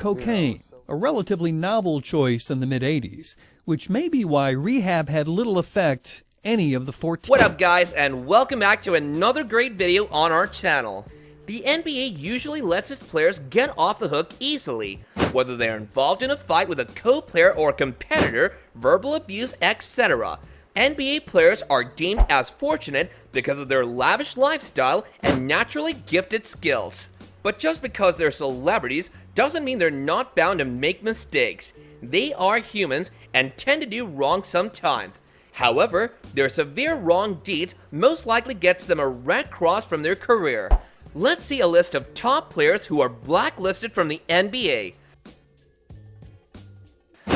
cocaine, a relatively novel choice in the mid-'80s, which may be why rehab had little effect any of the 14. What up guys, and welcome back to another great video on our channel. The NBA usually lets its players get off the hook easily, whether they're involved in a fight with a co-player or competitor, verbal abuse, etc. NBA players are deemed as fortunate because of their lavish lifestyle and naturally gifted skills. But just because they're celebrities doesn't mean they're not bound to make mistakes. They are humans and tend to do wrong sometimes. However, their severe wrong deeds most likely gets them a red cross from their career. Let's see a list of top players who are blacklisted from the NBA.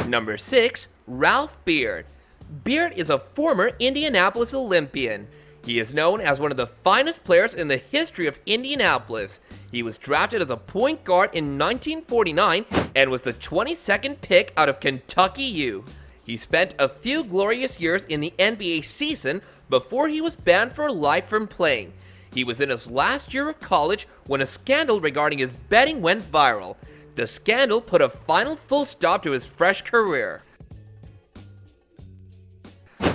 Number 6. Ralph Beard. Beard is a former Indianapolis Olympian. He is known as one of the finest players in the history of Indianapolis. He was drafted as a point guard in 1949 and was the 22nd pick out of Kentucky U. He spent a few glorious years in the NBA season before he was banned for life from playing. He was in his last year of college when a scandal regarding his betting went viral. The scandal put a final full stop to his fresh career.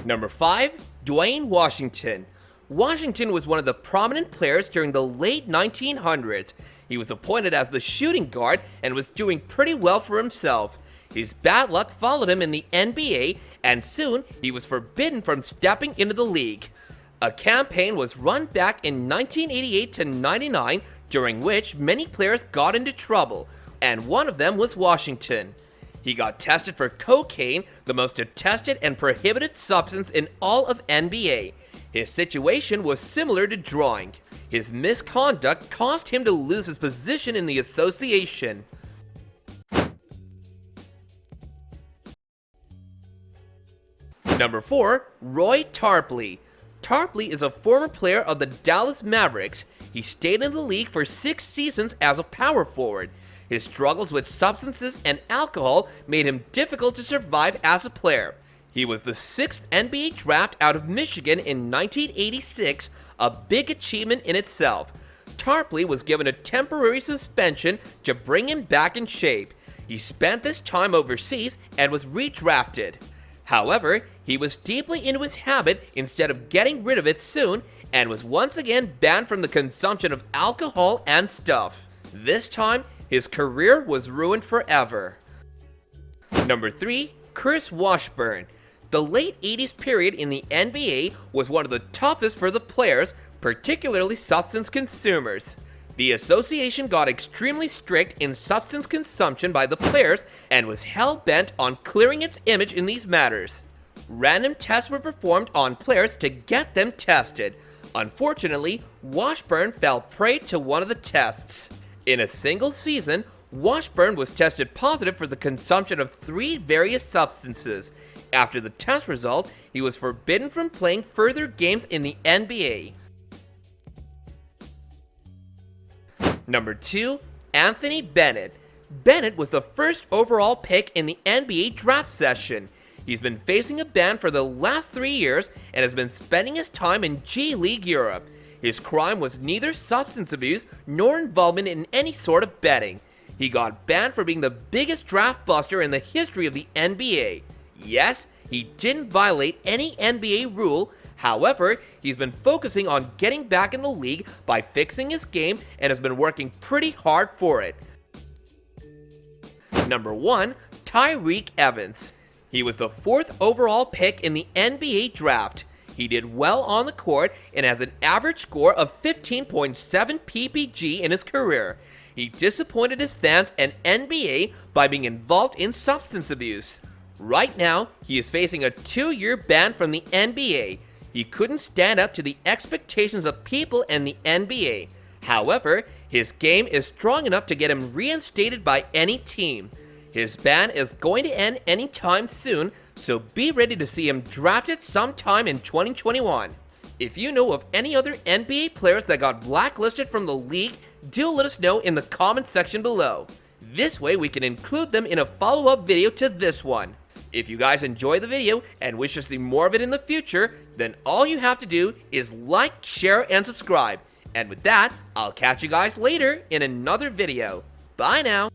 Number 5. Dwayne Washington. Washington was one of the prominent players during the late 1900s. He was appointed as the shooting guard and was doing pretty well for himself. His bad luck followed him in the NBA, and soon he was forbidden from stepping into the league. A campaign was run back in 1988 to 99, during which many players got into trouble, and one of them was Washington. He got tested for cocaine, the most detested and prohibited substance in all of NBA. His situation was similar to drawing. His misconduct caused him to lose his position in the association. Number 4. Roy Tarpley. Tarpley is a former player of the Dallas Mavericks. He stayed in the league for 6 seasons as a power forward. His struggles with substances and alcohol made him difficult to survive as a player. He was the 6th NBA draft out of Michigan in 1986, a big achievement in itself. Tarpley was given a temporary suspension to bring him back in shape. He spent this time overseas and was redrafted. However, he was deeply into his habit instead of getting rid of it soon, and was once again banned from the consumption of alcohol and stuff. This time, his career was ruined forever. Number 3. Chris Washburn. The late 80s period in the NBA was one of the toughest for the players, particularly substance consumers. The association got extremely strict in substance consumption by the players and was hell-bent on clearing its image in these matters. Random tests were performed on players to get them tested. Unfortunately, Washburn fell prey to one of the tests. In a single season, Washburn was tested positive for the consumption of 3 various substances. After the test result, he was forbidden from playing further games in the NBA. Number 2. Anthony Bennett. Bennett was the first overall pick in the NBA draft session. He's been facing a ban for the last 3 years and has been spending his time in G League Europe. His crime was neither substance abuse nor involvement in any sort of betting. He got banned for being the biggest draft buster in the history of the NBA. Yes, he didn't violate any NBA rule. However, he's been focusing on getting back in the league by fixing his game and has been working pretty hard for it. Number 1. Tyrique Evans. He was the 4th overall pick in the NBA draft. He did well on the court and has an average score of 15.7 ppg in his career. He disappointed his fans and NBA by being involved in substance abuse. Right now, he is facing a 2-year ban from the NBA. He couldn't stand up to the expectations of people in the NBA. However, his game is strong enough to get him reinstated by any team. His ban is going to end anytime soon, so be ready to see him drafted sometime in 2021. If you know of any other NBA players that got blacklisted from the league, do let us know in the comment section below. This way we can include them in a follow-up video to this one. If you guys enjoy the video and wish to see more of it in the future, then all you have to do is like, share, and subscribe. And with that, I'll catch you guys later in another video. Bye now.